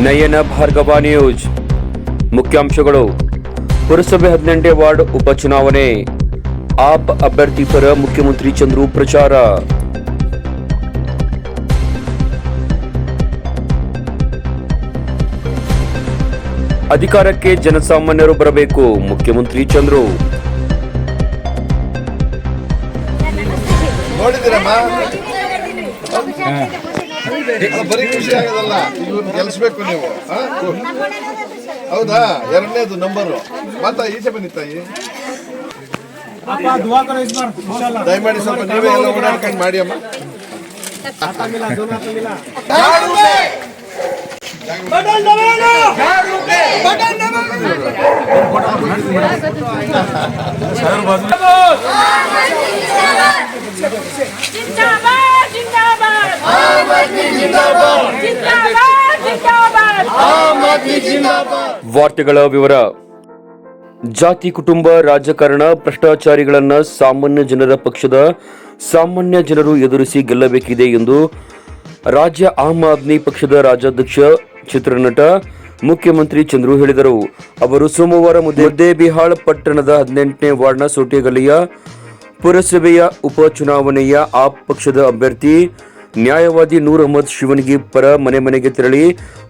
ನಯನ Bhargava news ಮುಖ್ಯಾಂಶಗಳು. ಪುರಸಭೆ 18ನೇ ward ಉಪಚುನಾವಣೆ. ಆಪ್ ಅಭ್ಯರ್ಥಿ ಪರ ಮುಖ್ಯಮಂತ್ರಿ ಚಂದ್ರು ಪ್ರಚಾರ. ಅಧಿಕಾರಕ್ಕೆ ಜನಸಾಮಾನ್ಯರು ಬರಬೇಕು, ಮುಖ್ಯಮಂತ್ರಿ ಚಂದ್ರು. ನೋಡಿದಿರಮ್ಮ, ಬರೀ ಖುಷಿ ಆಗೋದಲ್ಲ, ಇವ್ರನ್ನ ಗೆಲ್ಸ್ಬೇಕು ನೀವು. ಹೌದಾ? ಎರಡನೇದು ನಂಬರು. ಮಾತಾ ಈಚೆ ಬನ್ನಿ ತಾಯಿ, ದಯಮಾಡಿ ಸ್ವಲ್ಪ ನೀವೇ ಎಲ್ಲ ಓಡಾಡ್ಕೊಂಡು ಮಾಡಿ ಅಮ್ಮ. ವಾರ್ತೆಗಳ ವಿವರ. ಜಾತಿ, ಕುಟುಂಬ, ರಾಜಕಾರಣ, ಭ್ರಷ್ಟಾಚಾರಿಗಳನ್ನ ಸಾಮಾನ್ಯ ಜನರ ಪಕ್ಷದ ಸಾಮಾನ್ಯ ಜನರು ಎದುರಿಸಿ ಗೆಲ್ಲಬೇಕಿದೆ ಎಂದು ರಾಜ್ಯ ಆಮ್ ಆದ್ಮಿ ಪಕ್ಷದ ರಾಜ್ಯಾಧ್ಯಕ್ಷ, ಚಿತ್ರನಟ, ಮುಖ್ಯಮಂತ್ರಿ ಚಂದ್ರು ಹೇಳಿದರು. ಅವರು ಸೋಮವಾರ ಮುದ್ದೇಬಿಹಾಳ್ ಪಟ್ಟಣದ 18ನೇ ವಾರ್ಡ್ನ ಸೋಟೆಗಲ್ಲಿಯ ಪುರಸಭೆಯ ಉಪಚುನಾವಣೆಯ ಆಪ್ ಪಕ್ಷದ ಅಭ್ಯರ್ಥಿ ನ್ಯಾಯವಾದಿ ನೂರ್ ಅಹಮದ್ ಶಿವನ್ಗಿ ಪರ ಮನೆ ಮನೆಗೆ ತೆರಳಿ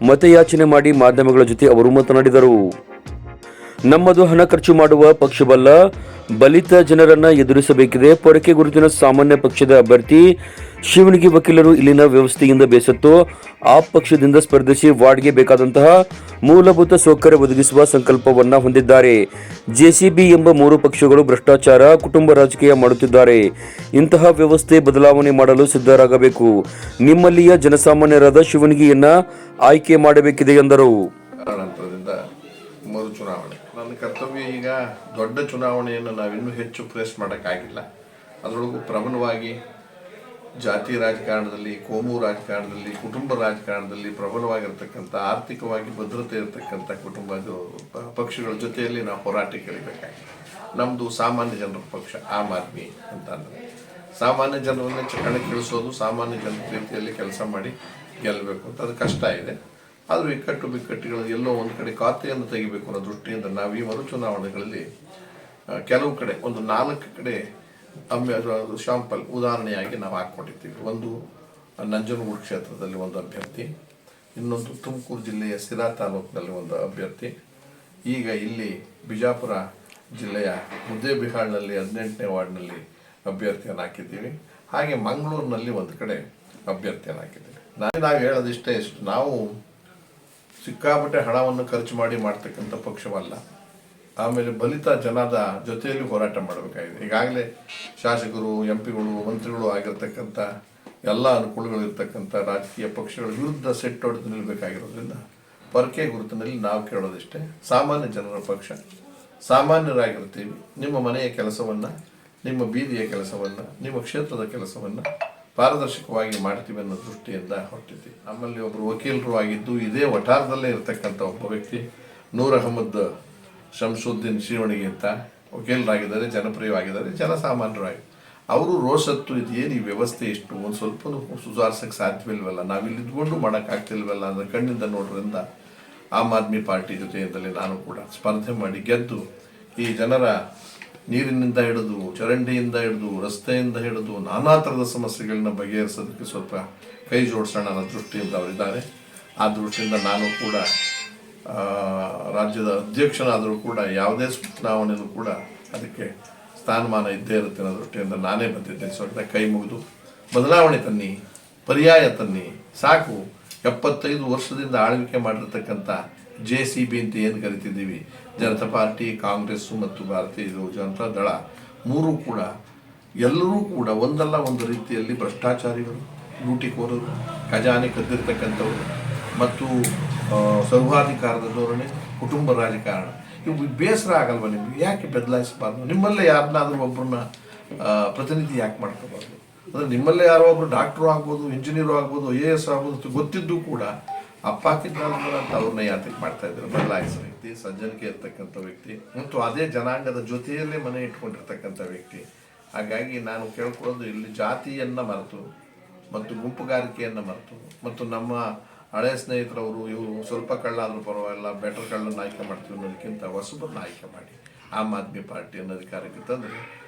ಮತಯಾಚನೆ ಮಾಡಿ ಮಾಧ್ಯಮಗಳ ಜೊತೆ ಅವರು ಮಾತನಾಡಿದರು. ನಮ್ಮದು ಹಣ ಖರ್ಚು ಮಾಡುವ ಪಕ್ಷವಲ್ಲ, ಬಲಿತ ಜನರನ್ನ ಎದುರಿಸಬೇಕಿದೆ. ಪೊರಕೆ ಗುರುತಿನ ಸಾಮಾನ್ಯ ಪಕ್ಷದ ಅಭ್ಯರ್ಥಿ ಶಿವನ್ಗಿ ವಕೀಲರು ಇಲ್ಲಿನ ವ್ಯವಸ್ಥೆಯಿಂದ ಬೇಸತ್ತು ಆಪ್ ಪಕ್ಷದಿಂದ ಸ್ಪರ್ಧಿಸಿ ವಾರ್ಡ್ಗೆ ಬೇಕಾದಂತಹ ಮೂಲಭೂತ ಸೌಕರ್ಯ ಒದಗಿಸುವ ಸಂಕಲ್ಪವನ್ನ ಹೊಂದಿದ್ದಾರೆ. ಜೆಸಿಬಿ ಎಂಬ 3 ಪಕ್ಷಗಳು ಭ್ರಷ್ಟಾಚಾರ, ಕುಟುಂಬ ರಾಜಕೀಯ ಮಾಡುತ್ತಿದ್ದಾರೆ. ಇಂತಹ ವ್ಯವಸ್ಥೆ ಬದಲಾವಣೆ ಮಾಡಲು ಸಿದ್ಧರಾಗಬೇಕು. ನಿಮ್ಮಲ್ಲಿಯ ಜನಸಾಮಾನ್ಯರಾದ ಶಿವನ್ಗಿಯನ್ನ ಆಯ್ಕೆ ಮಾಡಬೇಕಿದೆ ಎಂದರು. ಮರು ಚುನಾವಣೆ ನನ್ನ ಕರ್ತವ್ಯ. ಈಗ ದೊಡ್ಡ ಚುನಾವಣೆಯನ್ನು ನಾವಿನ್ನೂ ಹೆಚ್ಚು ಪ್ರೆಸ್ ಮಾಡೋಕ್ಕಾಗಿಲ್ಲ. ಅದರೊಳಗೂ ಪ್ರಬಲವಾಗಿ ಜಾತಿ ರಾಜಕಾರಣದಲ್ಲಿ, ಕೋಮು ರಾಜಕಾರಣದಲ್ಲಿ, ಕುಟುಂಬ ರಾಜಕಾರಣದಲ್ಲಿ ಪ್ರಬಲವಾಗಿರ್ತಕ್ಕಂಥ, ಆರ್ಥಿಕವಾಗಿ ಭದ್ರತೆ ಇರತಕ್ಕಂಥ ಪಕ್ಷಗಳ ಜೊತೆಯಲ್ಲಿ ನಾವು ಹೋರಾಟಕ್ಕೆ ಇಳಿಬೇಕಾಗಿದೆ. ನಮ್ಮದು ಸಾಮಾನ್ಯ ಜನರ ಪಕ್ಷ ಆಮ್ ಆದ್ಮಿ ಅಂತ ಅಂದರೆ ಸಾಮಾನ್ಯ ಜನರನ್ನೇ ಕಣಕ್ಕಿಳಿಸೋದು, ಸಾಮಾನ್ಯ ಜನರ ರೀತಿಯಲ್ಲಿ ಕೆಲಸ ಮಾಡಿ ಗೆಲ್ಲಬೇಕು ಅಂತ. ಅದು ಕಷ್ಟ ಇದೆ. ಆದರೂ ಇಕ್ಕಟ್ಟು ಬಿಕ್ಕಟ್ಟುಗಳು ಎಲ್ಲೋ ಒಂದು ಕಡೆ ಖಾತೆಯನ್ನು ತೆಗಿಬೇಕು ಅನ್ನೋ ದೃಷ್ಟಿಯಿಂದ ನಾವು ಈ ಮರು ಚುನಾವಣೆಗಳಲ್ಲಿ ಕೆಲವು ಕಡೆ ಒಂದು 4 ಕಡೆ ಶಾಂಪಲ್ ಉದಾಹರಣೆಯಾಗಿ ನಾವು ಹಾಕ್ಕೊಂಡಿರ್ತೀವಿ. ಒಂದು ನಂಜನಗೂಡು ಕ್ಷೇತ್ರದಲ್ಲಿ ಒಂದು ಅಭ್ಯರ್ಥಿ, ಇನ್ನೊಂದು ತುಮಕೂರು ಜಿಲ್ಲೆಯ ಸಿರಾ ತಾಲೂಕಿನಲ್ಲಿ ಒಂದು ಅಭ್ಯರ್ಥಿ, ಈಗ ಇಲ್ಲಿ ಬಿಜಾಪುರ ಜಿಲ್ಲೆಯ ಮುದ್ದೇಬಿಹಾಳ್ನಲ್ಲಿ 18ನೇ ವಾರ್ಡ್ನಲ್ಲಿ ಅಭ್ಯರ್ಥಿಯನ್ನು ಹಾಕಿದ್ದೀವಿ. ಹಾಗೆ ಮಂಗಳೂರಿನಲ್ಲಿ ಒಂದು ಕಡೆ ಅಭ್ಯರ್ಥಿಯನ್ನು ಹಾಕಿದ್ದೀವಿ. ನಾವು ಹೇಳೋದಿಷ್ಟೇ, ಇಷ್ಟು ನಾವು ಸಿಕ್ಕಾಪಟ್ಟೆ ಹಣವನ್ನು ಖರ್ಚು ಮಾಡಿ ಮಾಡ್ತಕ್ಕಂಥ ಪಕ್ಷವಲ್ಲ. ಆಮೇಲೆ ಬಲಿತ ಜನದ ಜೊತೆಯಲ್ಲಿ ಹೋರಾಟ ಮಾಡಬೇಕಾಗಿದೆ. ಈಗಾಗಲೇ ಶಾಸಕರು, ಎಂಪಿಗಳು, ಮಂತ್ರಿಗಳು ಆಗಿರ್ತಕ್ಕಂಥ ಎಲ್ಲ ಅನುಕೂಲಗಳಿರ್ತಕ್ಕಂಥ ರಾಜಕೀಯ ಪಕ್ಷಗಳ ವಿರುದ್ಧ ಸೆಟ್ ಹೊಡೆದು ನಿಲ್ಲಬೇಕಾಗಿರೋದ್ರಿಂದ ಪೊರಕೆ ಗುರುತಿನಲ್ಲಿ ನಾವು ಕೇಳೋದಿಷ್ಟೇ, ಸಾಮಾನ್ಯ ಜನರ ಪಕ್ಷ, ಸಾಮಾನ್ಯರಾಗಿರ್ತೀವಿ. ನಿಮ್ಮ ಮನೆಯ ಕೆಲಸವನ್ನು, ನಿಮ್ಮ ಬೀದಿಯ ಕೆಲಸವನ್ನು, ನಿಮ್ಮ ಕ್ಷೇತ್ರದ ಕೆಲಸವನ್ನು ಪಾರದರ್ಶಕವಾಗಿ ಮಾಡ್ತೀವಿ ಅನ್ನೋ ದೃಷ್ಟಿಯಿಂದ ಹೊರಟಿದ್ವಿ. ನಮ್ಮಲ್ಲಿ ಒಬ್ಬರು ವಕೀಲರು ಆಗಿದ್ದು, ಇದೇ ವಠಾರದಲ್ಲೇ ಇರತಕ್ಕಂಥ ಒಬ್ಬ ವ್ಯಕ್ತಿ ನೂರ್ ಅಹಮದ್ ಶಂಸುದ್ದೀನ್ ಶಿವಣಿಗೆ ಅಂತ ವಕೀಲರಾಗಿದ್ದಾರೆ, ಜನಪ್ರಿಯವಾಗಿದ್ದಾರೆ, ಜನಸಾಮಾನ್ಯರಾಗಿ. ಅವರು ರೋಷತ್ತು ಇದೇನು ಈ ವ್ಯವಸ್ಥೆ ಇಷ್ಟು ಒಂದು ಸ್ವಲ್ಪ ಸುಧಾರಿಸೋಕ್ಕೆ ಸಾಧ್ಯವಿಲ್ವಲ್ಲ, ನಾವಿಲ್ಲಿ ಇದ್ಕೊಂಡು ಮಾಡೋಕ್ಕಾಗ್ತಿಲ್ವಲ್ಲ ಅನ್ನೋ ಕಣ್ಣಿಂದ ನೋಡೋದ್ರಿಂದ ಆಮ್ ಆದ್ಮಿ ಪಾರ್ಟಿ ಜೊತೆಯಿಂದಲೇ ನಾನು ಕೂಡ ಸ್ಪರ್ಧೆ ಮಾಡಿ ಗೆದ್ದು ಈ ಜನರ ನೀರಿನಿಂದ ಹಿಡಿದು, ಚರಂಡಿಯಿಂದ ಹಿಡಿದು, ರಸ್ತೆಯಿಂದ ಹಿಡಿದು ನಾನಾ ಥರದ ಸಮಸ್ಯೆಗಳನ್ನ ಬಗೆಹರಿಸೋದಕ್ಕೆ ಸ್ವಲ್ಪ ಕೈ ಜೋಡಿಸೋಣ ಅನ್ನೋ ದೃಷ್ಟಿಯಿಂದ ಅವರಿದ್ದಾರೆ. ಆ ದೃಷ್ಟಿಯಿಂದ ನಾನು ಕೂಡ ರಾಜ್ಯದ ಅಧ್ಯಕ್ಷನಾದರೂ ಕೂಡ ಯಾವುದೇ ಚುನಾವಣೆಯೂ ಕೂಡ ಅದಕ್ಕೆ ಸ್ಥಾನಮಾನ ಇದ್ದೇ ಇರುತ್ತೆ ಅನ್ನೋ ದೃಷ್ಟಿಯಿಂದ ನಾನೇ ಬಂದಿದ್ದೇನೆ. ಸ್ವಲ್ಪ ಕೈ ಮುಗಿದು ಬದಲಾವಣೆ ತನ್ನಿ, ಪರ್ಯಾಯ ತನ್ನಿ, ಸಾಕು. 75 ವರ್ಷದಿಂದ ಆಳ್ವಿಕೆ ಮಾಡಿರ್ತಕ್ಕಂಥ JCB ಅಂತ ಏನು ಕರಿತಿದ್ದೀವಿ, ಜನತಾ ಪಾರ್ಟಿ, ಕಾಂಗ್ರೆಸ್ಸು ಮತ್ತು ಭಾರತೀಯ ಜನತಾ ದಳ 3 ಕೂಡ ಎಲ್ಲರೂ ಕೂಡ ಒಂದಲ್ಲ ಒಂದು ರೀತಿಯಲ್ಲಿ ಭ್ರಷ್ಟಾಚಾರಿಗಳು, ಲೂಟಿಕೋರರು, ಖಜಾನೆ ಕದ್ದಿರ್ತಕ್ಕಂಥವ್ರು ಮತ್ತು ಸರ್ವಾಧಿಕಾರದ ಧೋರಣೆ, ಕುಟುಂಬ ರಾಜಕಾರಣ. ಇವು ಬೇಸರ ಆಗಲ್ವ ನಿಮಗೆ? ಯಾಕೆ ಬದಲಾಯಿಸಬಾರ್ದು? ನಿಮ್ಮಲ್ಲೇ ಯಾರನ್ನಾದ್ರೂ ಒಬ್ಬರನ್ನ ಪ್ರತಿನಿಧಿ ಯಾಕೆ ಮಾಡ್ಕೋಬಾರ್ದು? ಅಂದರೆ ನಿಮ್ಮಲ್ಲೇ ಯಾರೋ ಒಬ್ಬರು ಡಾಕ್ಟ್ರು ಆಗ್ಬೋದು, ಇಂಜಿನಿಯರು ಆಗ್ಬೋದು, IAS ಆಗ್ಬೋದು ಗೊತ್ತಿದ್ದು ಕೂಡ ಅಪ್ಪಾಕಿದ್ದಾರಂತ ಅವ್ರನ್ನ ಯಾತಕ್ಕೆ ಮಾಡ್ತಾ ಇದ್ದಾರೆ? ಬದಲಾಯಿಸೋ ವ್ಯಕ್ತಿ, ಸಜ್ಜನಿಕೆ ಇರ್ತಕ್ಕಂಥ ವ್ಯಕ್ತಿ ಮತ್ತು ಅದೇ ಜನಾಂಗದ ಜೊತೆಯಲ್ಲೇ ಮನೆ ಇಟ್ಕೊಂಡಿರ್ತಕ್ಕಂಥ ವ್ಯಕ್ತಿ. ಹಾಗಾಗಿ ನಾನು ಕೇಳ್ಕೊಳ್ಳೋದು, ಇಲ್ಲಿ ಜಾತಿಯನ್ನು ಮರೆತು ಮತ್ತು ಗುಂಪುಗಾರಿಕೆಯನ್ನು ಮರೆತು ಮತ್ತು ನಮ್ಮ ಹಳೆ ಸ್ನೇಹಿತರವರು ಇವರು ಸ್ವಲ್ಪ ಕಳ್ಳಾದರೂ ಪರವಾಗಿಲ್ಲ, ಬೆಟರ್ ಕಳ್ಳನ್ನು ಆಯ್ಕೆ ಮಾಡ್ತೀವಿ ಅನ್ನೋದಕ್ಕಿಂತ ಹೊಸಬರನ್ನ ಆಯ್ಕೆ ಮಾಡಿ ಆಮ್ ಆದ್ಮಿ ಪಾರ್ಟಿಯನ್ನು ಅಧಿಕಾರಕ್ಕೆ ತಂದರೆ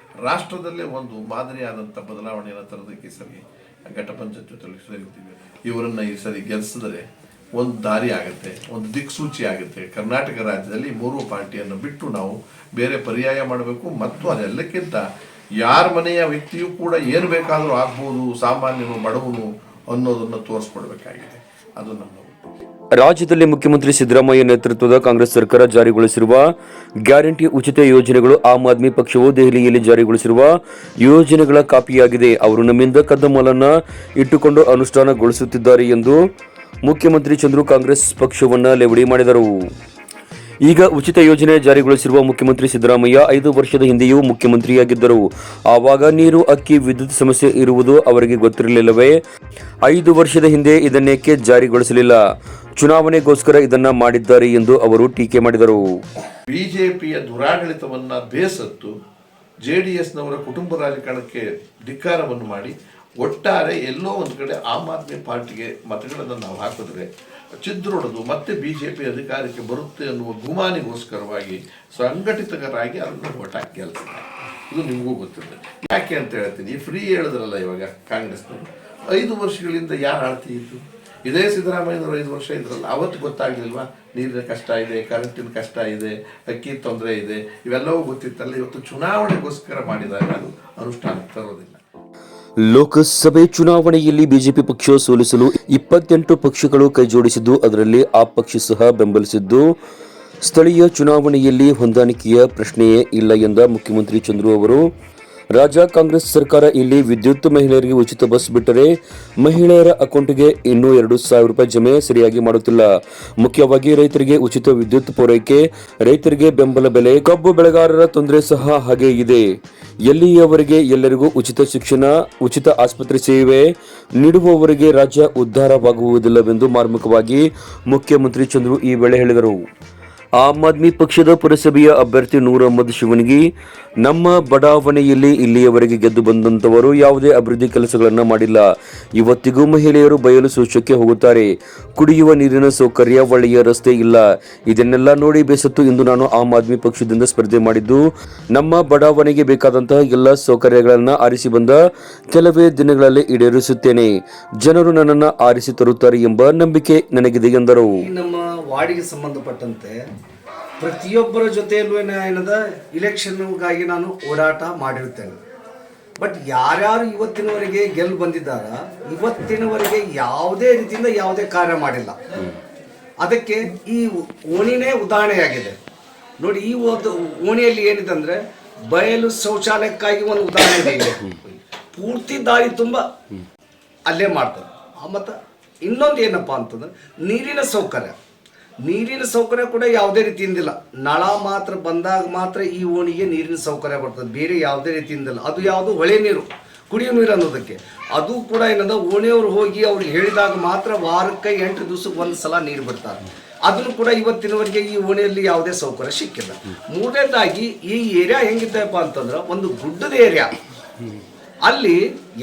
ರಾಷ್ಟ್ರದಲ್ಲೇ ಒಂದು ಮಾದರಿಯಾದಂಥ ಬದಲಾವಣೆಯನ್ನು ತರೋದಕ್ಕೆ ಈ ಸರಿ ಘಟಪಂಚಾಯತ್ ಜೊತೆ ಸೇರಿದ್ದೀವಿ. ಇವರನ್ನು ಈ ಸರಿ ಗೆಲ್ಲಿಸಿದ್ರೆ ಒಂದು ದಾರಿ ಆಗುತ್ತೆ, ಒಂದು ದಿಕ್ಸೂಚಿ ಆಗುತ್ತೆ. ಕರ್ನಾಟಕ ರಾಜ್ಯದಲ್ಲಿ 3 ಪಾರ್ಟಿಯನ್ನು ಬಿಟ್ಟು ನಾವು ಬೇರೆ ಪರ್ಯಾಯ ಮಾಡಬೇಕು. ಮತ್ತು ಅದೆಲ್ಲಕ್ಕಿಂತ ಯಾರ ಮನೆಯ ವ್ಯಕ್ತಿಯೂ ಕೂಡ ಏನು ಬೇಕಾದರೂ ಆಗ್ಬೋದು, ಸಾಮಾನ್ಯನು ಬಡವನು ಅನ್ನೋದನ್ನು ತೋರಿಸ್ಕೊಡ್ಬೇಕಾಗಿದೆ. ಅದು ನಮ್ಮ ರಾಜ್ಯದಲ್ಲಿ ಮುಖ್ಯಮಂತ್ರಿ ಸಿದ್ದರಾಮಯ್ಯ ನೇತೃತ್ವದ ಕಾಂಗ್ರೆಸ್ ಸರ್ಕಾರ ಜಾರಿಗೊಳಿಸಿರುವ ಗ್ಯಾರಂಟಿ ಉಚಿತ ಯೋಜನೆಗಳು ಆಮ್ ಆದ್ಮಿ ಪಕ್ಷವು ದೆಹಲಿಯಲ್ಲಿ ಜಾರಿಗೊಳಿಸಿರುವ ಯೋಜನೆಗಳ ಕಾಪಿಯಾಗಿದೆ. ಅವರು ನಮ್ಮಿಂದ ಕದ್ದ ಮಾಲನ್ನ ಇಟ್ಟುಕೊಂಡು ಅನುಷ್ಠಾನಗೊಳಿಸುತ್ತಿದ್ದಾರೆ ಎಂದು ಮುಖ್ಯಮಂತ್ರಿ ಚಂದ್ರು ಕಾಂಗ್ರೆಸ್ ಪಕ್ಷವನ್ನ ಲೇವಡಿ ಮಾಡಿದರು. ಈಗ ಉಚಿತ ಯೋಜನೆ ಜಾರಿಗೊಳಿಸಿರುವ ಮುಖ್ಯಮಂತ್ರಿ ಸಿದ್ದರಾಮಯ್ಯ 5 ವರ್ಷದ ಹಿಂದೆಯೂ ಮುಖ್ಯಮಂತ್ರಿಯಾಗಿದ್ದರು. ಆವಾಗ ನೀರು, ಅಕ್ಕಿ, ವಿದ್ಯುತ್ ಸಮಸ್ಯೆ ಇರುವುದು ಅವರಿಗೆ ಗೊತ್ತಿರಲಿಲ್ಲವೇ? 5 ವರ್ಷದ ಹಿಂದೆ ಇದನ್ನೇಕೆ ಜಾರಿಗೊಳಿಸಲಿಲ್ಲ? ಚುನಾವಣೆಗೋಸ್ಕರ ಇದನ್ನ ಮಾಡಿದ್ದಾರೆ ಎಂದು ಅವರು ಟೀಕೆ ಮಾಡಿದರು. ಬಿಜೆಪಿಯ ದುರಾಡಳಿತವನ್ನ ಬೇಸತ್ತು JDSನವರ ಕುಟುಂಬ ರಾಜಕಾರಣಕ್ಕೆ ಧಿಕ್ಕಾರವನ್ನು ಮಾಡಿ ಒಟ್ಟಾರೆ ಎಲ್ಲೋ ಒಂದು ಕಡೆ ಆಮ್ ಆದ್ಮಿ ಪಾರ್ಟಿಗೆ ಮತಗಳನ್ನು ನಾವು ಹಾಕಿದ್ರೆ ಚಿದ್ರೊಡೆದು ಮತ್ತೆ ಬಿಜೆಪಿ ಅಧಿಕಾರಕ್ಕೆ ಬರುತ್ತೆ ಅನ್ನುವ ಗುಮಾನಿಗೋಸ್ಕರವಾಗಿ ಸಂಘಟಿತರಾಗಿ ಅದನ್ನು ಒಟ್ಟಾಗಿ ಗೆಲ್ತಾರೆ. ಇದು ನಿಮಗೂ ಗೊತ್ತಿದೆ. ಯಾಕೆ ಅಂತ ಹೇಳ್ತೀನಿ, ಫ್ರೀ ಹೇಳಿದ್ರಲ್ಲ ಇವಾಗ ಕಾಂಗ್ರೆಸ್ನವರು 5 ವರ್ಷಗಳಿಂದ ಯಾರು ಆಳ್ತಿ ಇತ್ತು? ಇದೇ ಸಿದ್ದರಾಮಯ್ಯನವರು 5 ವರ್ಷ ಇದ್ರಲ್ಲ, ಅವತ್ತು ಗೊತ್ತಾಗ್ಲಿಲ್ವಾ ನೀರಿನ ಕಷ್ಟ ಇದೆ, ಕರೆಂಟಿನ ಕಷ್ಟ ಇದೆ, ಅಕ್ಕಿ ತೊಂದರೆ ಇದೆ, ಇವೆಲ್ಲವೂ ಗೊತ್ತಿತ್ತಲ್ಲ. ಇವತ್ತು ಚುನಾವಣೆಗೋಸ್ಕರ ಮಾಡಿದಾಗ ಅದು ಅನುಷ್ಠಾನಕ್ಕೆ ತರೋದಿಲ್ಲ. ಲೋಕಸಭೆ ಚುನಾವಣೆಯಲ್ಲಿ ಬಿಜೆಪಿ ಪಕ್ಷ ಸೋಲಿಸಲು 28 ಪಕ್ಷಗಳು ಕೈಜೋಡಿಸಿದ್ದು, ಅದರಲ್ಲಿ ಆ ಪಕ್ಷ ಸಹ ಬೆಂಬಲಿಸಿದ್ದು, ಸ್ಥಳೀಯ ಚುನಾವಣೆಯಲ್ಲಿ ಹೊಂದಾಣಿಕೆಯ ಪ್ರಶ್ನೆಯೇ ಇಲ್ಲ ಎಂದ ಮುಖ್ಯಮಂತ್ರಿ ಚಂದ್ರು ಅವರು, ರಾಜ್ಯ ಕಾಂಗ್ರೆಸ್ ಸರ್ಕಾರ ಇಲ್ಲಿ ವಿದ್ಯುತ್ ಮಹಿಳೆಯರಿಗೆ ಉಚಿತ ಬಸ್ ಬಿಟ್ಟರೆ ಮಹಿಳೆಯರ ಅಕೌಂಟ್ಗೆ ಇನ್ನೂ 2,000 ರೂಪಾಯಿ ಜಮೆ ಸರಿಯಾಗಿ ಮಾಡುತ್ತಿಲ್ಲ. ಮುಖ್ಯವಾಗಿ ರೈತರಿಗೆ ಉಚಿತ ವಿದ್ಯುತ್ ಪೂರೈಕೆ, ರೈತರಿಗೆ ಬೆಂಬಲ ಬೆಲೆ, ಕಬ್ಬು ಬೆಳೆಗಾರರ ತೊಂದರೆ ಸಹ ಹಾಗೆ ಇದೆ. ಎಲ್ಲಿಯವರೆಗೆ ಎಲ್ಲರಿಗೂ ಉಚಿತ ಶಿಕ್ಷಣ, ಉಚಿತ ಆಸ್ಪತ್ರೆ ಸೇವೆ ನೀಡುವವರೆಗೆ ರಾಜ್ಯ ಉದ್ಧಾರವಾಗುವುದಿಲ್ಲವೆಂದು ಮಾರ್ಮಿಕವಾಗಿ ಮುಖ್ಯಮಂತ್ರಿ ಚಂದ್ರು ಈ ವೇಳೆ ಹೇಳಿದರು. ಆಮ್ ಆದ್ಮಿ ಪಕ್ಷದ ಪುರಸಭೆಯ ಅಭ್ಯರ್ಥಿ ನೂರ್ ಅಹಮದ್ ಶಿವನ್ಗಿ, ನಮ್ಮ ಬಡಾವಣೆಯಲ್ಲಿ ಇಲ್ಲಿಯವರೆಗೆ ಗೆದ್ದು ಬಂದಂತವರು ಯಾವುದೇ ಅಭಿವೃದ್ಧಿ ಕೆಲಸಗಳನ್ನು ಮಾಡಿಲ್ಲ. ಇವತ್ತಿಗೂ ಮಹಿಳೆಯರು ಬಯಲು ಶೌಚಕ್ಕೆ ಹೋಗುತ್ತಾರೆ. ಕುಡಿಯುವ ನೀರಿನ ಸೌಕರ್ಯ, ಒಳ್ಳೆಯ ರಸ್ತೆ ಇಲ್ಲ. ಇದನ್ನೆಲ್ಲ ನೋಡಿ ಬೇಸತ್ತು ಇಂದು ನಾನು ಆಮ್ ಆದ್ಮಿ ಪಕ್ಷದಿಂದ ಸ್ಪರ್ಧೆ ಮಾಡಿದ್ದು, ನಮ್ಮ ಬಡಾವಣೆಗೆ ಬೇಕಾದಂತಹ ಎಲ್ಲ ಸೌಕರ್ಯಗಳನ್ನು ಆರಿಸಿ ಬಂದ ಕೆಲವೇ ದಿನಗಳಲ್ಲಿ ಈಡೇರಿಸುತ್ತೇನೆ. ಜನರು ನನ್ನನ್ನು ಆರಿಸಿ ತರುತ್ತಾರೆ ಎಂಬ ನಂಬಿಕೆ ನನಗಿದೆ ಎಂದರು. ನಮ್ಮ ವಾರ್ಡಿಗೆ ಸಂಬಂಧಪಟ್ಟಂತೆ ಪ್ರತಿಯೊಬ್ಬರ ಜೊತೆಯಲ್ಲೂ ಏನದ ಇಲೆಕ್ಷನ್ಗಾಗಿ ನಾನು ಓಡಾಟ ಮಾಡಿರ್ತೇನೆ. ಬಟ್ ಯಾರ್ಯಾರು ಇವತ್ತಿನವರೆಗೆ ಗೆದ್ದು ಬಂದಿದ್ದಾರ, ಇವತ್ತಿನವರೆಗೆ ಯಾವುದೇ ರೀತಿಯಿಂದ ಯಾವುದೇ ಕಾರ್ಯ ಮಾಡಿಲ್ಲ. ಅದಕ್ಕೆ ಈ ಓಣಿನೇ ಉದಾಹರಣೆಯಾಗಿದೆ. ನೋಡಿ, ಈ ಒಂದು ಓಣಿಯಲ್ಲಿ ಏನಿದೆ ಅಂದ್ರೆ ಬಯಲು ಶೌಚಾಲಯಕ್ಕಾಗಿ ಒಂದು ಉದಾಹರಣೆ ಇದೆ. ಪೂರ್ತಿ ದಾರಿ ತುಂಬ ಅಲ್ಲೇ ಮಾಡ್ತಾರೆ. ಮತ್ತು ಇನ್ನೊಂದು ಏನಪ್ಪಾ ಅಂತಂದ್ರೆ ನೀರಿನ ಸೌಕರ್ಯ ಕೂಡ ಯಾವುದೇ ರೀತಿಯಿಂದಿಲ್ಲ. ನಳ ಮಾತ್ರ ಬಂದಾಗ ಮಾತ್ರ ಈ ಓಣಿಗೆ ನೀರಿನ ಸೌಕರ್ಯ ಬರ್ತದೆ, ಬೇರೆ ಯಾವುದೇ ರೀತಿಯಿಂದಿಲ್ಲ. ಅದು ಯಾವುದು ಹೊಳೆ ನೀರು, ಕುಡಿಯೋ ನೀರು ಅನ್ನೋದಕ್ಕೆ ಅದು ಕೂಡ ಏನಂದ್ರೆ ಓಣಿಯವರು ಹೋಗಿ ಅವ್ರಿಗೆ ಹೇಳಿದಾಗ ಮಾತ್ರ ವಾರಕ್ಕೆ 8 ದಿವಸಕ್ಕೆ 1 ಸಲ ನೀರು ಬಿಡ್ತಾರೆ. ಅದನ್ನು ಕೂಡ ಇವತ್ತಿನವರೆಗೆ ಈ ಓಣಿಯಲ್ಲಿ ಯಾವುದೇ ಸೌಕರ್ಯ ಸಿಕ್ಕಿಲ್ಲ. ಮೂರನೇದಾಗಿ ಈ ಏರಿಯಾ ಹೆಂಗಿದ್ದಪ್ಪ ಅಂತಂದ್ರೆ ಒಂದು ಗುಡ್ಡದ ಏರಿಯಾ. ಅಲ್ಲಿ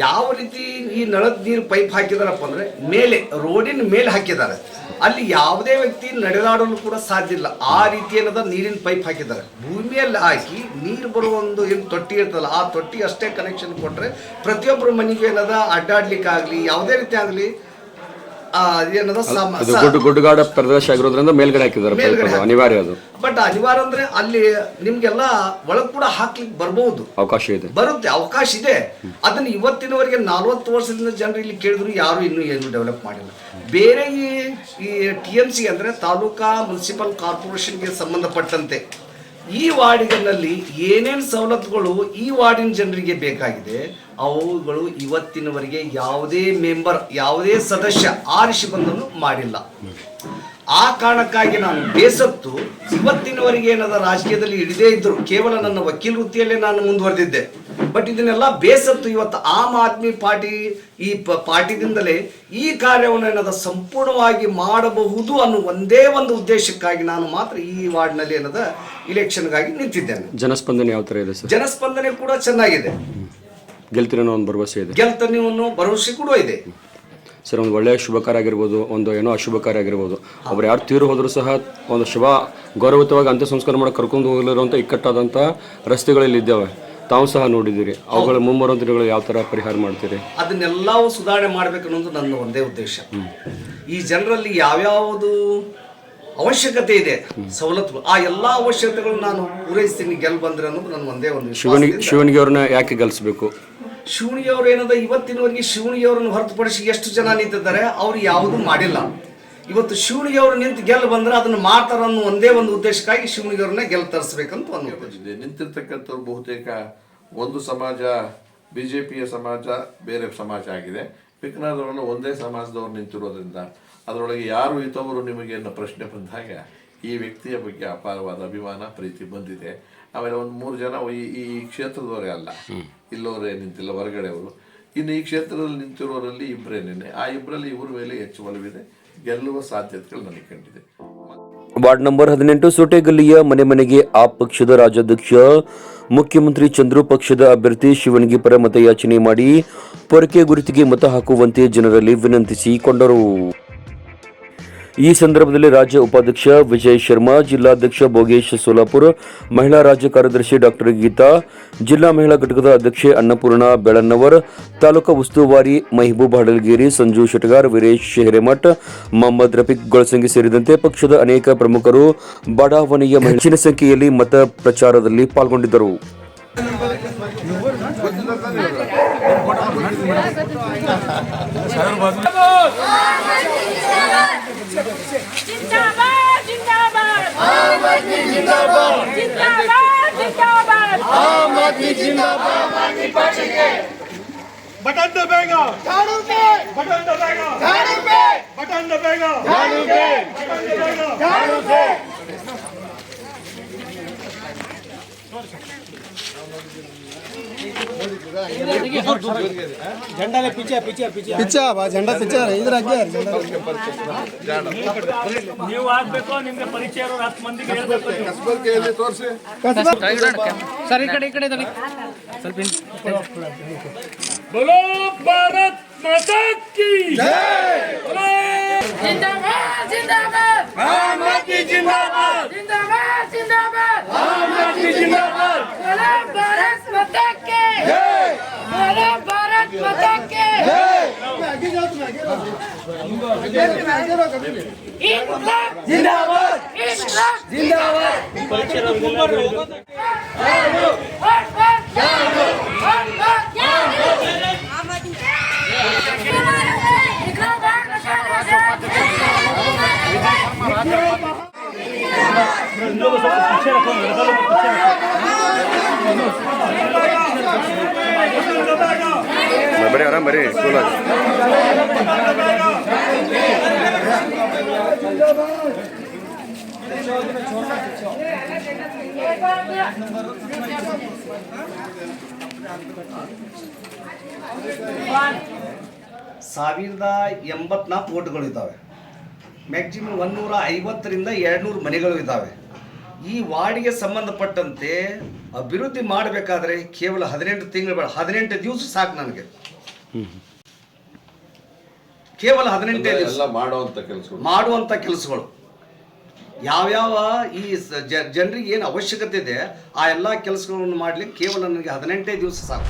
ಯಾವ ರೀತಿ ಈ ನಳದ ನೀರು ಪೈಪ್ ಹಾಕಿದಾರಪ್ಪ ಅಂದ್ರೆ ಮೇಲೆ ರೋಡಿನ ಮೇಲೆ ಹಾಕಿದ್ದಾರೆ. ಅಲ್ಲಿ ಯಾವುದೇ ವ್ಯಕ್ತಿ ನಡೆದಾಡಲು ಕೂಡ ಸಾಧ್ಯ ಇಲ್ಲ. ಆ ರೀತಿ ಏನದ ನೀರಿನ ಪೈಪ್ ಹಾಕಿದ್ದಾರೆ. ಭೂಮಿಯಲ್ಲಿ ಹಾಕಿ ನೀರು ಬರುವ ಒಂದು ಏನು ತೊಟ್ಟಿ ಇರ್ತಲ್ಲ, ಆ ತೊಟ್ಟಿ ಅಷ್ಟೇ ಕನೆಕ್ಷನ್ ಕೊಟ್ಟರೆ ಪ್ರತಿಯೊಬ್ಬರ ಮನೆಗೂ ಏನದ ಅಡ್ಡಾಡ್ಲಿಕ್ಕೆ ಆಗಲಿ ಯಾವುದೇ ರೀತಿ ಆಗಲಿ ಗುಡ್ಡಗಾಡ ಪ್ರದೇಶ ಆಗಿರೋದ್ರಿಂದ ಮೇಲ್ಗಡೆ ಹಾಕಿದ್ದಾರೆ, ಅನಿವಾರ್ಯ ಅದು. ಬಟ್ ಅನಿವಾರ್ಯ ಅಂದ್ರೆ ಅಲ್ಲಿ ನಿಮ್ಗೆಲ್ಲ ಒಳಗ್ ಕೂಡ ಹಾಕ್ಲಿಕ್ಕೆ ಬರಬಹುದು, ಅವಕಾಶ ಇದೆ. ಅದನ್ನ ಇವತ್ತಿನವರೆಗೆ 40 ವರ್ಷದಿಂದ ಜನರು ಇಲ್ಲಿ ಕೇಳಿದ್ರು ಯಾರು ಇನ್ನೂ ಏನು ಡೆವಲಪ್ ಮಾಡಿಲ್ಲ. ಬೇರೆ ಈ TMC ಅಂದ್ರೆ ತಾಲೂಕಾ ಮುನ್ಸಿಪಲ್ ಕಾರ್ಪೊರೇಷನ್ಗೆ ಸಂಬಂಧಪಟ್ಟಂತೆ ಈ ವಾರ್ಡಿನಲ್ಲಿ ಏನೇನು ಸವಲತ್ತುಗಳು ಈ ವಾರ್ಡಿನ ಜನರಿಗೆ ಬೇಕಾಗಿದೆ ಅವುಗಳು ಇವತ್ತಿನವರೆಗೆ ಯಾವುದೇ ಮೆಂಬರ್, ಯಾವುದೇ ಸದಸ್ಯ ಆರಿಸಿ ಬಂದನು ಮಾಡಿಲ್ಲ. ಆ ಕಾರಣಕ್ಕಾಗಿ ನಾನು ಬೇಸತ್ತು ಇವತ್ತಿನವರೆಗೆ ಏನದ ರಾಜಕೀಯದಲ್ಲಿ ಹಿಡಿದೇ ಇದ್ರು, ಕೇವಲ ನನ್ನ ವಕೀಲ ವೃತ್ತಿಯಲ್ಲೇ ನಾನು ಮುಂದುವರೆದಿದ್ದೆ. ಬಟ್ ಇದನ್ನೆಲ್ಲ ಬೇಸತ್ತು ಇವತ್ತು ಆಮ್ ಆದ್ಮಿ ಪಾರ್ಟಿ ಈ ಪಾರ್ಟಿದಿಂದಲೇ ಈ ಕಾರ್ಯವನ್ನು ಏನದ ಸಂಪೂರ್ಣವಾಗಿ ಮಾಡಬಹುದು ಅನ್ನೋ ಒಂದೇ ಒಂದು ಉದ್ದೇಶಕ್ಕಾಗಿ ನಾನು ಮಾತ್ರ ಈ ವಾರ್ಡ್ನಲ್ಲಿ ಏನದ ಇಲೆಕ್ಷನ್ಗಾಗಿ ನಿಂತಿದ್ದೇನೆ. ಜನಸ್ಪಂದನೆ ಯಾವ ತರ ಇದೆ ಸರ್? ಜನಸ್ಪಂದನೆ ಕೂಡ ಚೆನ್ನಾಗಿದೆ. ಗೆಲ್ತೀರ ಅನ್ನೋ ಒಂದು ಭರವಸೆ ಇದೆ. ಗೆಲ್ತಾನೆ ಅನ್ನೋ ಭರವಸೆ ಕೂಡ ಇದೆ. ಸರ್ ಒಂದು ಒಳ್ಳೆಯ ಶುಭ ಕಾರ್ಯ ಆಗಿರ್ಬೋದು, ಒಂದು ಏನೋ ಅಶುಭ ಕಾರ್ಯ ಆಗಿರ್ಬೋದು, ಒಬ್ರು ಯಾರು ತೀರು ಹೋದರೂ ಸಹ ಒಂದು ಶುಭ ಗೌರವಯುತವಾಗಿ ಅಂತ್ಯ ಸಂಸ್ಕಾರ ಮಾಡಿ ಕರ್ಕೊಂಡು ಹೋಗಲಿರುವಂಥ ಇಕ್ಕಟ್ಟಾದಂಥ ರಸ್ತೆಗಳಲ್ಲಿ ಇದ್ದಾವೆ, ತಾವು ಸಹ ನೋಡಿದ್ದೀರಿ. ಅವುಗಳ ಮುಂಬರುವ ದಿನಗಳು ಯಾವ ಥರ ಪರಿಹಾರ ಮಾಡ್ತೀರಿ? ಅದನ್ನೆಲ್ಲವೂ ಸುಧಾರಣೆ ಮಾಡಬೇಕನ್ನೋದು ನನ್ನ ಒಂದೇ ಉದ್ದೇಶ. ಈ ಜನರಲ್ಲಿ ಯಾವ್ಯಾವುದು ಅವಶ್ಯಕತೆ ಇದೆ ಸವಲತ್ತುಗಳು, ಆ ಎಲ್ಲ ಅವಶ್ಯಕತೆಗಳು ನಾನು ಪೂರೈಸ್ತೀನಿ ಗೆಲ್ ಬಂದ್ರೆ ಅನ್ನೋದು ನನ್ನ ಒಂದೇ ಒಂದು ಶಿವನಿಗೆ ಅವ್ರನ್ನ ಯಾಕೆ ಗೆಲ್ಲಿಸ್ಬೇಕು? ಶಿವಣಿಗೆ ಅವ್ರು ಏನದ ಇವತ್ತಿನವರೆಗೆ ಶಿವಣಿಗೆ ಅವರನ್ನು ಹೊರತುಪಡಿಸಿ ಎಷ್ಟು ಜನ ನಿಂತಿದ್ದಾರೆ, ಅವ್ರು ಯಾವುದೂ ಮಾಡಿಲ್ಲ. ಇವತ್ತು ಶಿವಣಿಗೆ ಅವರು ನಿಂತು ಗೆಲ್ ಬಂದ್ರೆ ಅದನ್ನು ಮಾಡ್ತಾರ ಅನ್ನೋ ಒಂದೇ ಒಂದು ಉದ್ದೇಶಕ್ಕಾಗಿ ಶಿವಣಿಗೆ ಅವ್ರನ್ನ ಗೆಲ್ ತರಿಸ್ಬೇಕಂತ ಒಂದು ನಿಂತಿರ್ತಕ್ಕಂಥವ್ರು ಬಹುತೇಕ ಒಂದು ಸಮಾಜ ಬಿಜೆಪಿಯ ಸಮಾಜ ಬೇರೆ ಸಮಾಜ ಆಗಿದೆ. ಪಿಕ್ನಾದವರನ್ನು ಒಂದೇ ಸಮಾಜದವ್ರು ನಿಂತಿರೋದ್ರಿಂದ ಅದರೊಳಗೆ ಯಾರು ಇತವರು ನಿಮಗೆ ಅನ್ನೋ ಪ್ರಶ್ನೆ ಬಂದಾಗ ಈ ವ್ಯಕ್ತಿಯ ಬಗ್ಗೆ ಅಪಾರವಾದ ಅಭಿಮಾನ ಪ್ರೀತಿ ಬಂದಿದೆ. ಆಮೇಲೆ ಒಂದು 3 ಜನ ಈ ಕ್ಷೇತ್ರದವರೇ ಅಲ್ಲ, ಇಲ್ಲವರೇ ನಿಂತಿಲ್ಲ, ಹೊರಗಡೆಯವರು. ಇನ್ನು ಈ ಕ್ಷೇತ್ರದಲ್ಲಿ ನಿಂತಿರೋರಲ್ಲಿ ಇಬ್ಬರೇನೇನೆ, ಆ ಇಬ್ಬರಲ್ಲಿ ಇವ್ರ ಮೇಲೆ ಹೆಚ್ಚು ಒಲವಿದೆ, ಗೆಲ್ಲುವ ಸಾಧ್ಯತೆಗಳು ನನಗೆ ಕಂಡಿದೆ. ವಾರ್ಡ್ ನಂಬರ್ 18 ಸೋಟೆಗಲ್ಲಿಯ ಮನೆ ಮನೆಗೆ ಆ ಪಕ್ಷದ ರಾಜ್ಯಾಧ್ಯಕ್ಷ ಮುಖ್ಯಮಂತ್ರಿ ಚಂದ್ರು ಪಕ್ಷದ ಅಭ್ಯರ್ಥಿ ಶಿವಣಿಗೆ ಪರ ಮತಯಾಚನೆ ಮಾಡಿ ಪೊರಕೆ ಗುರುತಿಗೆ ಮತ ಹಾಕುವಂತೆ ಜನರಲ್ಲಿ ವಿನಂತಿಸಿಕೊಂಡರು. ಈ ಸಂದರ್ಭದಲ್ಲಿ ರಾಜ್ಯ ಉಪಾಧ್ಯಕ್ಷ ವಿಜಯ್ ಶರ್ಮಾ, ಜಿಲ್ಲಾಧ್ಯಕ್ಷ ಭೋಗೇಶ್ ಸೋಲಾಪುರ್, ಮಹಿಳಾ ರಾಜ್ಯ ಕಾರ್ಯದರ್ಶಿ ಡಾಕ್ಟರ್ ಗೀತಾ, ಜಿಲ್ಲಾ ಮಹಿಳಾ ಘಟಕದ ಅಧ್ಯಕ್ಷೆ ಅನ್ನಪೂರ್ಣ ಬೆಳನ್ನವರ್, ತಾಲೂಕಾ ಉಸ್ತುವಾರಿ ಮೆಹಬೂಬ್ ಹಡಲ್ಗೇರಿ, ಸಂಜು ಶೆಟಗಾರ್, ವೀರೇಶ್ ಹಿರೇಮಠ್, ಮೊಹಮ್ಮದ್ ರಫೀಕ್ ಗೊಳಸಂಗಿ ಸೇರಿದಂತೆ ಪಕ್ಷದ ಅನೇಕ ಪ್ರಮುಖರು ಬಡಾವಣೆಯ ಹೆಚ್ಚಿನ ಸಂಖ್ಯೆಯಲ್ಲಿ ಮತ ಪ್ರಚಾರದಲ್ಲಿ ಪಾಲ್ಗೊಂಡಿದ್ದರು. जिंदाबाद जिंदाबाद आम आदमी जिंदाबाद जिंदाबाद जिंदाबाद आम आदमी जिंदाबाद आम आदमी पार्टी के बटन दबाएगा झाड़ू पे बटन दबाएगा झाड़ू पे बटन दबाएगा झाड़ू पे बटन दबाएगा झाड़ू पे झंडा ले पीछे पीछे पीछे पीछे बा झंडा पीछे इधर आगे ನೀವು ಆಗಬೇಕು, ನಿಮಗೆ ಪರಿಚಯ ಇರೋ 10 ಮಂದಿಗೆ ಹೇಳಬೇಕು. ಸರ್ ಈ ಕಡೆ ಸ್ವಲ್ಪ बोलो भारत माता की जय, जिंदाबाद जिंदाबाद आम आदमी जिंदाबाद, जिंदाबाद जिंदाबाद आम आदमी जिंदाबाद, बोलो भारत माता की जय, बोलो भारत माता की आगे जाओ तुम आगे इंकलाब जिंदाबाद इंकलाब जिंदाबाद, ಬರೀ ಆರಾಮ್ ಬರೀ ಸ್ಕೂಲಾಗ ಸಾವಿರದ 84 ವೋಟ್ಗಳು ಇದ್ದಾವೆ. ಮ್ಯಾಕ್ಸಿಮಮ್ 150ರಿಂದ 200 ಮನೆಗಳು ಇದ್ದಾವೆ. ಈ ವಾರ್ಡಿಗೆ ಸಂಬಂಧಪಟ್ಟಂತೆ ಅಭಿವೃದ್ಧಿ ಮಾಡಬೇಕಾದ್ರೆ ಕೇವಲ 18 ತಿಂಗಳು ಬೇಡ, 18 ದಿವಸ ಸಾಕು ನನಗೆ. ಕೇವಲ 18 ದಿವಸ ಮಾಡುವಂಥ ಕೆಲಸಗಳು ಯಾವ್ಯಾವ ಈ ಜನರಿಗೆ ಏನು ಅವಶ್ಯಕತೆ ಇದೆ ಆ ಎಲ್ಲ ಕೆಲಸಗಳನ್ನು ಮಾಡಲಿಕ್ಕೆ ಕೇವಲ ನನಗೆ 18 ದಿವಸ ಸಾಕು.